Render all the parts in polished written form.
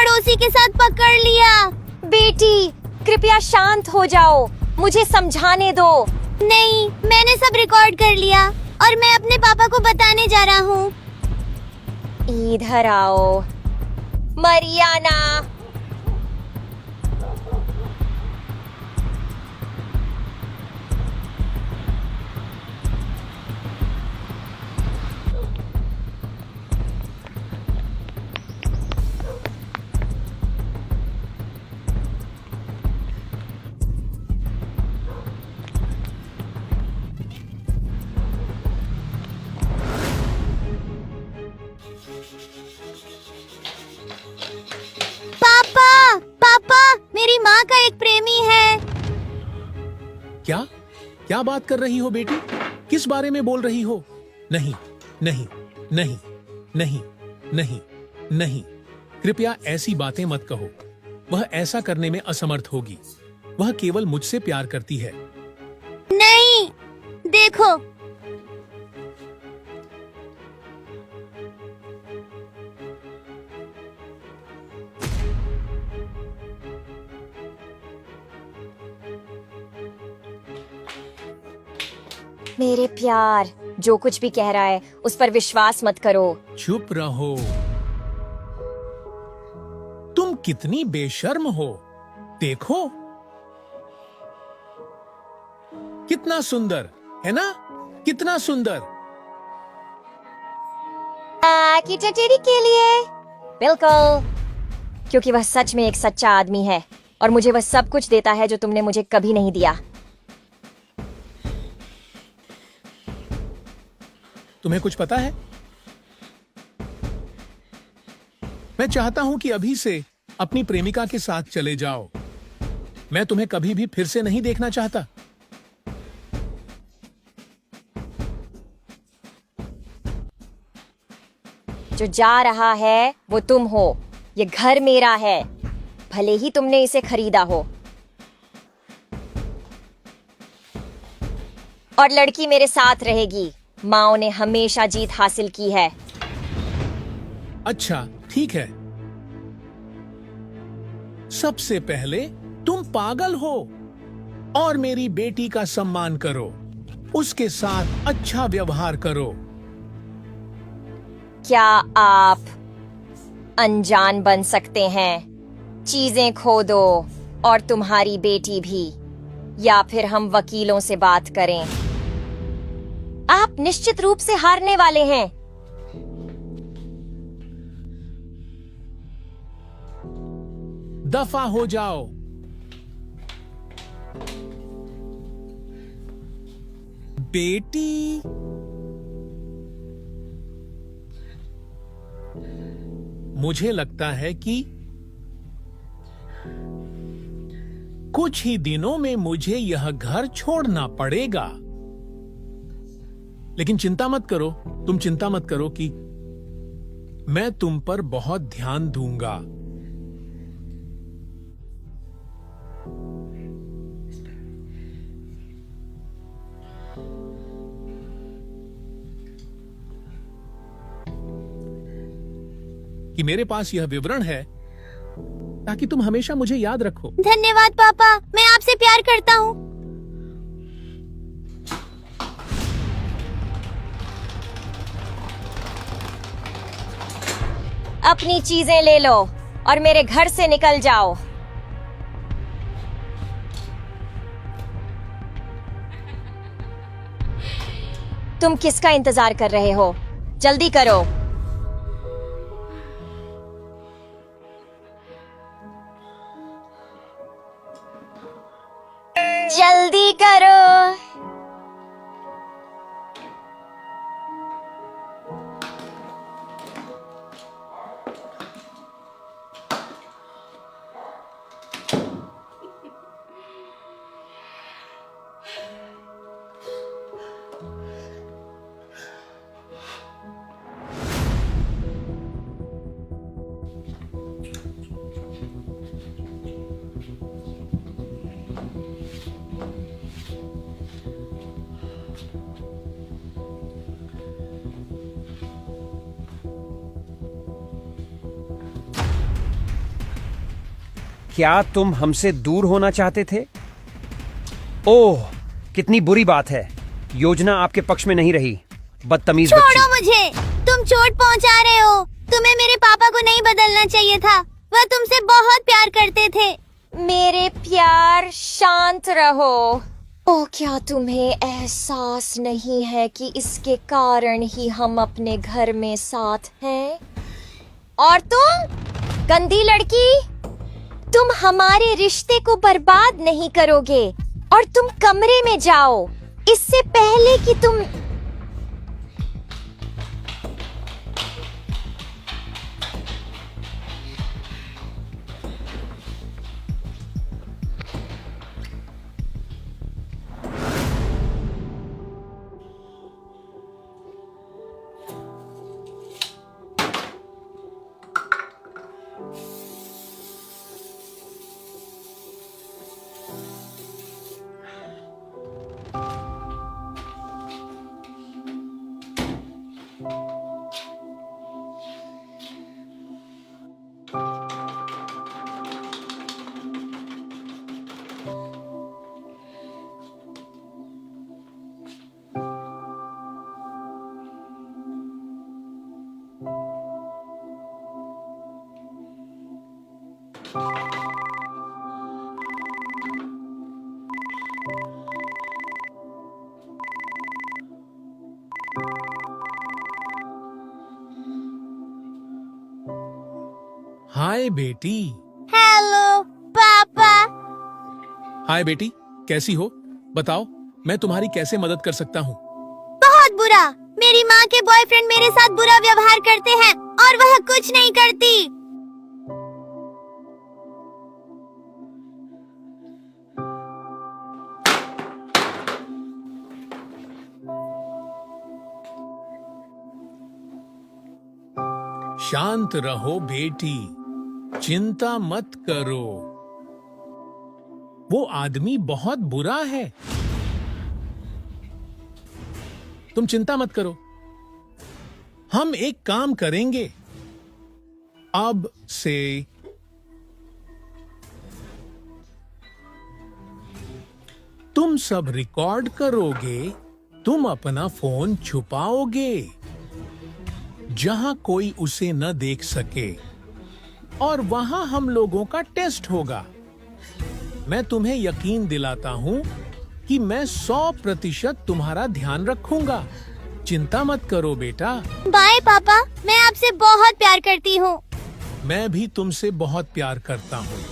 पड़ोसी के साथ पकड़ लिया। बेटी, कृपया शांत हो जाओ, मुझे समझाने दो। नहीं, मैंने सब रिकॉर्ड कर लिया और मैं अपने पापा को बताने जा रहा हूँ। इधर आओ, मरियाना। पापा, पापा, मेरी माँ का एक प्रेमी है। क्या क्या बात कर रही हो बेटी? किस बारे में बोल रही हो? नहीं नहीं नहीं नहीं नहीं नहीं, कृपया ऐसी बातें मत कहो। वह ऐसा करने में असमर्थ होगी। वह केवल मुझसे प्यार करती है। नहीं, देखो। मेरे प्यार, जो कुछ भी कह रहा है उस पर विश्वास मत करो। चुप रहो। तुम कितनी बेशर्म हो। देखो, कितना सुंदर है ना? कितना सुंदर। की टटेरी के लिए। बिल्कुल, क्योंकि वह सच में एक सच्चा आदमी है और मुझे वह सब कुछ देता है जो तुमने मुझे कभी नहीं दिया। तुम्हें कुछ पता है? मैं चाहता हूं कि अभी से अपनी प्रेमिका के साथ चले जाओ। मैं तुम्हें कभी भी फिर से नहीं देखना चाहता। जो जा रहा है वो तुम हो। ये घर मेरा है, भले ही तुमने इसे खरीदा हो। और लड़की मेरे साथ रहेगी। माओ ने हमेशा जीत हासिल की है। अच्छा, ठीक है। सबसे पहले तुम पागल हो और मेरी बेटी का सम्मान करो। उसके साथ अच्छा व्यवहार करो। क्या आप अनजान बन सकते हैं? चीजें खो दो, और तुम्हारी बेटी भी, या फिर हम वकीलों से बात करें। आप निश्चित रूप से हारने वाले हैं। दफा हो जाओ। बेटी, मुझे लगता है कि कुछ ही दिनों में मुझे यह घर छोड़ना पड़ेगा। लेकिन चिंता मत करो, तुम चिंता मत करो कि मैं तुम पर बहुत ध्यान दूंगा। कि मेरे पास यह विवरण है ताकि तुम हमेशा मुझे याद रखो। धन्यवाद पापा, मैं आपसे प्यार करता हूँ। अपनी चीजें ले लो और मेरे घर से निकल जाओ। तुम किसका इंतजार कर रहे हो? जल्दी करो। जल्दी करो। क्या तुम हमसे दूर होना चाहते थे? ओह, कितनी बुरी बात है। योजना आपके पक्ष में नहीं रही, बदतमीज छोड़ो बच्ची। मुझे, तुम चोट पहुंचा रहे हो। तुम्हें मेरे पापा को नहीं बदलना चाहिए था, वह तुमसे बहुत प्यार करते थे। मेरे प्यार, शांत रहो। ओ, क्या तुम्हें एहसास नहीं है कि इसके कारण ही हम अपने घर में साथ हैं? और तुम, गंदी लड़की, तुम हमारे रिश्ते को बर्बाद नहीं करोगे। और तुम कमरे में जाओ, इससे पहले कि तुम... हाय बेटी। हेलो पापा। हाय बेटी, कैसी हो? बताओ, मैं तुम्हारी कैसे मदद कर सकता हूँ? बहुत बुरा। मेरी माँ के बॉयफ्रेंड मेरे साथ बुरा व्यवहार करते हैं और वह कुछ नहीं करती। शांत रहो बेटी, चिंता मत करो। वो आदमी बहुत बुरा है। तुम चिंता मत करो, हम एक काम करेंगे। अब से तुम सब रिकॉर्ड करोगे, तुम अपना फोन छुपाओगे जहां कोई उसे न देख सके, और वहां हम लोगों का टेस्ट होगा। मैं तुम्हें यकीन दिलाता हूं कि मैं 100% तुम्हारा ध्यान रखूंगा। चिंता मत करो बेटा। बाय पापा, मैं आपसे बहुत प्यार करती हूँ। मैं भी तुमसे बहुत प्यार करता हूं।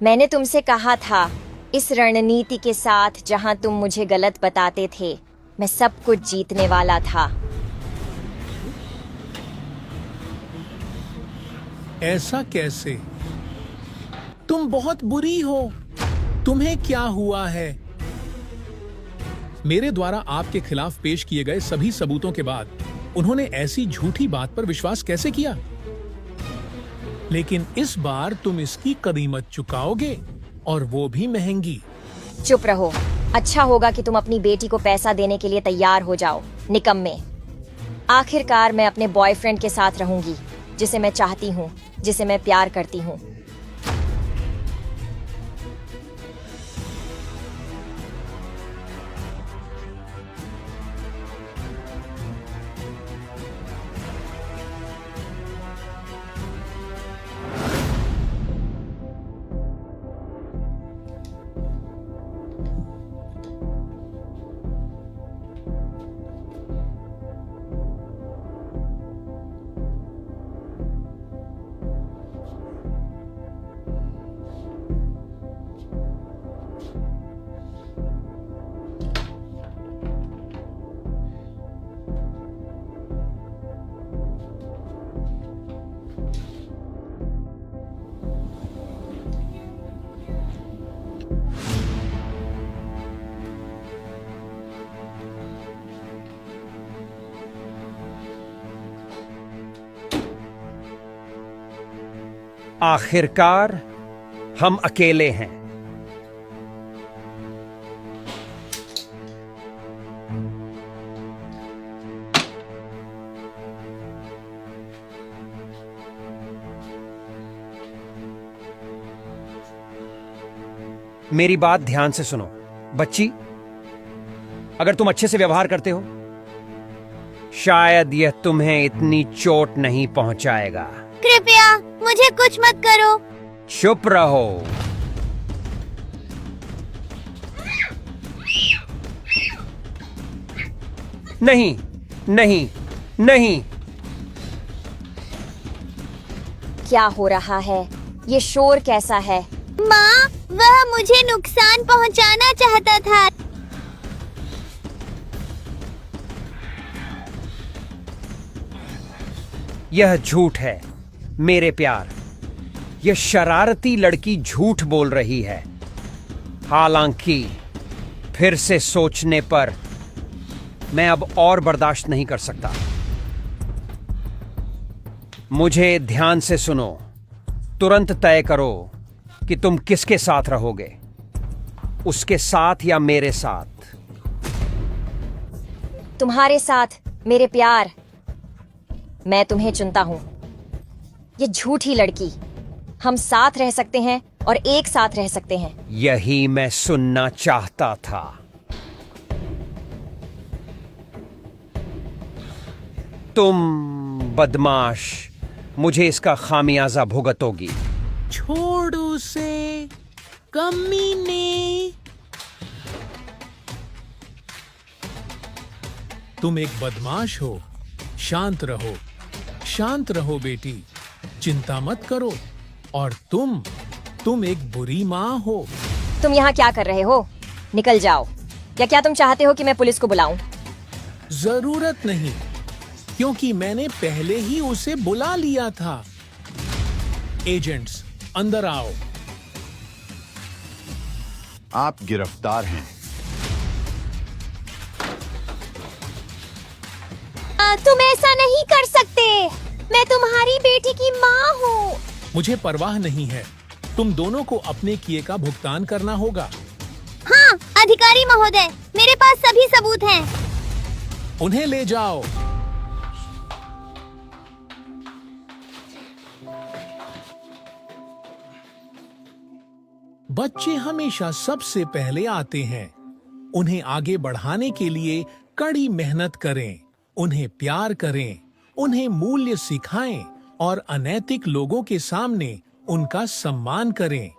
मैंने तुमसे कहा था, इस रणनीति के साथ जहां तुम मुझे गलत बताते थे, मैं सब कुछ जीतने वाला था। ऐसा कैसे? तुम बहुत बुरी हो। तुम्हें क्या हुआ है? मेरे द्वारा आपके खिलाफ पेश किए गए सभी सबूतों के बाद उन्होंने ऐसी झूठी बात पर विश्वास कैसे किया? लेकिन इस बार तुम इसकी कीमत चुकाओगे, और वो भी महंगी। चुप रहो। अच्छा होगा कि तुम अपनी बेटी को पैसा देने के लिए तैयार हो जाओ, निकम्मे। आखिरकार मैं अपने बॉयफ्रेंड के साथ रहूंगी, जिसे मैं चाहती हूँ, जिसे मैं प्यार करती हूँ। आखिरकार हम अकेले हैं। मेरी बात ध्यान से सुनो बच्ची, अगर तुम अच्छे से व्यवहार करते हो शायद यह तुम्हें इतनी चोट नहीं पहुंचाएगा। कृपया मुझे कुछ मत करो। चुप रहो। नहीं नहीं नहीं। क्या हो रहा है? ये शोर कैसा है? माँ, वह मुझे नुकसान पहुँचाना चाहता था। यह झूठ है मेरे प्यार। यह शरारती लड़की झूठ बोल रही है। हालांकि फिर से सोचने पर मैं अब और बर्दाश्त नहीं कर सकता। मुझे ध्यान से सुनो। तुरंत तय करो कि तुम किसके साथ रहोगे, उसके साथ या मेरे साथ। तुम्हारे साथ मेरे प्यार। मैं तुम्हें चुनता हूं। ये झूठी लड़की। हम साथ रह सकते हैं और एक साथ रह सकते हैं। यही मैं सुनना चाहता था। तुम बदमाश, मुझे इसका खामियाजा भुगतोगी। छोड़ उसे, कमीने। तुम एक बदमाश हो। शांत रहो, शांत रहो बेटी। चिंता मत करो। और तुम एक बुरी माँ हो। तुम यहाँ क्या कर रहे हो? निकल जाओ। या क्या तुम चाहते हो कि मैं पुलिस को बुलाऊं? जरूरत नहीं, क्योंकि मैंने पहले ही उसे बुला लिया था। एजेंट्स, अंदर आओ। आप गिरफ्तार हैं। तुम ऐसा नहीं कर सकते। मैं तुम्हारी बेटी की माँ हूँ। मुझे परवाह नहीं है। तुम दोनों को अपने किए का भुगतान करना होगा। हाँ, अधिकारी महोदय, मेरे पास सभी सबूत हैं। उन्हें ले जाओ। बच्चे हमेशा सबसे पहले आते हैं। उन्हें आगे बढ़ाने के लिए कड़ी मेहनत करें, उन्हें प्यार करें, उन्हें मूल्य सिखाएं और अनैतिक लोगों के सामने उनका सम्मान करें।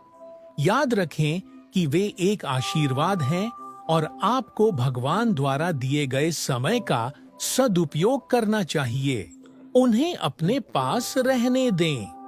याद रखें कि वे एक आशीर्वाद हैं और आपको भगवान द्वारा दिए गए समय का सदुपयोग करना चाहिए। उन्हें अपने पास रहने दें।